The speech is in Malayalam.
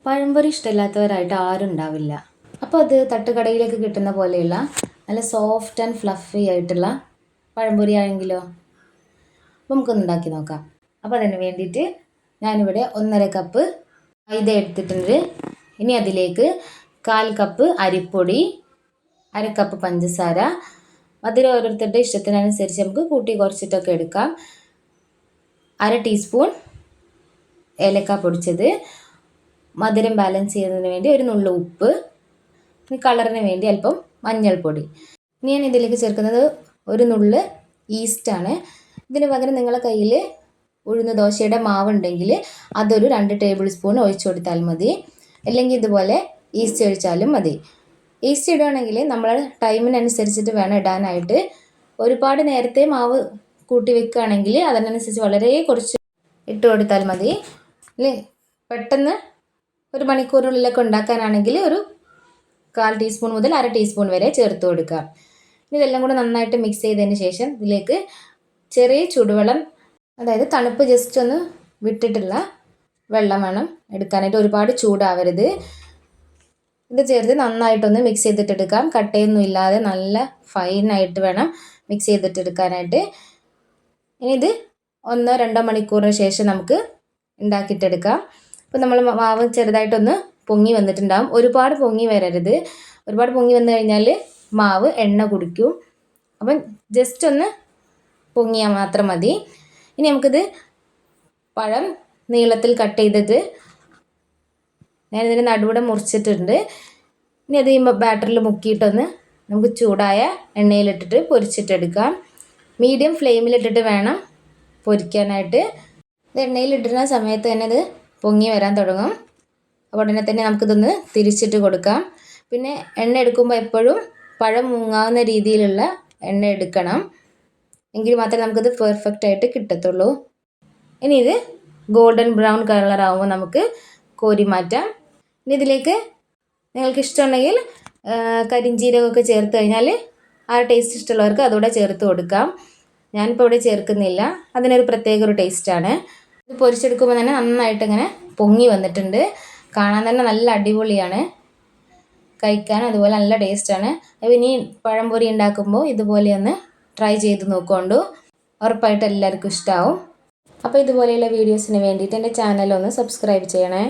പഴംപൊരി ഇഷ്ടമില്ലാത്തവരായിട്ട് ആരും ഉണ്ടാവില്ല. അപ്പോൾ അത് തട്ടുകടയിലേക്ക് കിട്ടുന്ന പോലെയുള്ള നല്ല സോഫ്റ്റ് ആൻഡ് ഫ്ലഫി ആയിട്ടുള്ള പഴംപൊരി ആയെങ്കിലോ? അപ്പോൾ നമുക്കൊന്ന് ഉണ്ടാക്കി നോക്കാം. അപ്പോൾ അതിന് വേണ്ടിയിട്ട് ഞാനിവിടെ 1.5 കപ്പ് മൈദ എടുത്തിട്ടുണ്ട്. ഇനി അതിലേക്ക് 1/4 കപ്പ് അരിപ്പൊടി, 1/2 കപ്പ് പഞ്ചസാര, മധുരം ഓരോരുത്തരുടെ ഇഷ്ടത്തിനനുസരിച്ച് നമുക്ക് കൂട്ടി കുറച്ചിട്ടൊക്കെ എടുക്കാം. 1/2 ടീസ്പൂൺ ഏലക്ക പൊടിച്ചത്, മധുരം ബാലൻസ് ചെയ്യുന്നതിന് വേണ്ടി ഒരു നുള്ളു ഉപ്പ്, കളറിന് വേണ്ടി അല്പം മഞ്ഞൾപ്പൊടി. ഇനി ഞാൻ ഇതിലേക്ക് ചേർക്കുന്നത് ഒരു നുള്ള് ഈസ്റ്റാണ്. ഇതിന് പകരം നിങ്ങളുടെ കയ്യിൽ ഉഴുന്ന് ദോശയുടെ മാവുണ്ടെങ്കിൽ അതൊരു 2 ടേബിൾ സ്പൂൺ ഒഴിച്ചു കൊടുത്താൽ മതി. അല്ലെങ്കിൽ ഇതുപോലെ ഈസ്റ്റ് ഒഴിച്ചാലും മതി. ഈസ്റ്റ് ഇടുകയാണെങ്കിൽ നമ്മൾ ടൈമിനനുസരിച്ചിട്ട് വേണം ഇടാനായിട്ട്. ഒരുപാട് നേരത്തെ മാവ് കൂട്ടി വെക്കുകയാണെങ്കിൽ അതിനനുസരിച്ച് വളരെ കുറച്ച് ഇട്ട് കൊടുത്താൽ മതി. അല്ലേ, പെട്ടെന്ന് ഒരു മണിക്കൂറിനുള്ളിലൊക്കെ ഉണ്ടാക്കാനാണെങ്കിൽ ഒരു 1/4 ടീസ്പൂൺ മുതൽ 1/2 ടീസ്പൂൺ വരെ ചേർത്ത് കൊടുക്കാം. ഇതെല്ലാം കൂടെ നന്നായിട്ട് മിക്സ് ചെയ്തതിന് ശേഷം ഇതിലേക്ക് ചെറിയ ചൂടുവെള്ളം, അതായത് തണുപ്പ് ജസ്റ്റ് ഒന്ന് വിട്ടിട്ടുള്ള വെള്ളം വേണം എടുക്കാനായിട്ട്. ഒരുപാട് ചൂടാവരുത്. ഇത് ചേർത്ത് നന്നായിട്ടൊന്ന് മിക്സ് ചെയ്തിട്ടെടുക്കാം. കട്ടയൊന്നും ഇല്ലാതെ നല്ല ഫൈനായിട്ട് വേണം മിക്സ് ചെയ്തിട്ടെടുക്കാനായിട്ട്. ഇനി ഇത് 1-2 മണിക്കൂറിന് ശേഷം നമുക്ക് ഉണ്ടാക്കിയിട്ടെടുക്കാം. ഇപ്പോൾ നമ്മൾ മാവ് ചെറുതായിട്ടൊന്ന് പൊങ്ങി വന്നിട്ടുണ്ടാകും. ഒരുപാട് പൊങ്ങി വരരുത്. ഒരുപാട് പൊങ്ങി വന്നു കഴിഞ്ഞാൽ മാവ് എണ്ണ കുടിക്കും. അപ്പം ജസ്റ്റ് ഒന്ന് പൊങ്ങിയാൽ മാത്രം മതി. ഇനി നമുക്കിത് പഴം നീളത്തിൽ കട്ട് ചെയ്തിട്ട് ഞാനിതിൻ്റെ നടുവിടെ മുറിച്ചിട്ടുണ്ട്. ഇനി അത് ഈ ബാറ്ററിൽ മുക്കിയിട്ടൊന്ന് നമുക്ക് ചൂടായ എണ്ണയിലിട്ടിട്ട് പൊരിച്ചിട്ടെടുക്കാം. മീഡിയം ഫ്ലെയിമിലിട്ടിട്ട് വേണം പൊരിക്കാനായിട്ട്. ഇത് എണ്ണയിലിടുന്ന സമയത്ത് തന്നെ ഇത് പൊങ്ങി വരാൻ തുടങ്ങും. അപ്പോൾ ഉടനെ തന്നെ നമുക്കിതൊന്ന് തിരിച്ചിട്ട് കൊടുക്കാം. പിന്നെ എണ്ണ എടുക്കുമ്പോൾ എപ്പോഴും പഴം മുങ്ങാവുന്ന രീതിയിലുള്ള എണ്ണ എടുക്കണം. എങ്കിൽ മാത്രമേ നമുക്കിത് പെർഫെക്റ്റ് ആയിട്ട് കിട്ടത്തുള്ളൂ. ഇനി ഇത് ഗോൾഡൻ ബ്രൗൺ കളറാകുമ്പോൾ നമുക്ക് കോരി മാറ്റാം. ഇനി ഇതിലേക്ക് നിങ്ങൾക്ക് ഇഷ്ടമുണ്ടെങ്കിൽ കരിഞ്ജീരകമൊക്കെ ചേർത്ത് കഴിഞ്ഞാൽ ആ ടേസ്റ്റ് ഇഷ്ടമുള്ളവർക്ക് അതുകൂടെ ചേർത്ത് കൊടുക്കാം. ഞാനിപ്പോൾ ഇവിടെ ചേർക്കുന്നില്ല. അതിനൊരു പ്രത്യേക ഒരു ടേസ്റ്റാണ്. ഇത് പൊരിച്ചെടുക്കുമ്പോൾ തന്നെ നന്നായിട്ട് ഇങ്ങനെ പൊങ്ങി വന്നിട്ടുണ്ട്. കാണാൻ തന്നെ നല്ല അടിപൊളിയാണ്. കഴിക്കാൻ അതുപോലെ നല്ല ടേസ്റ്റാണ്. അപ്പോൾ ഇനി പഴംപൊരി ഉണ്ടാക്കുമ്പോൾ ഇതുപോലെ ഒന്ന് ട്രൈ ചെയ്ത് നോക്കൊണ്ടു. ഉറപ്പായിട്ട് എല്ലാവർക്കും ഇഷ്ടമാവും. അപ്പോൾ ഇതുപോലെയുള്ള വീഡിയോസിന് വേണ്ടിയിട്ട് എൻ്റെ ചാനൽ ഒന്ന് സബ്സ്ക്രൈബ് ചെയ്യണേ.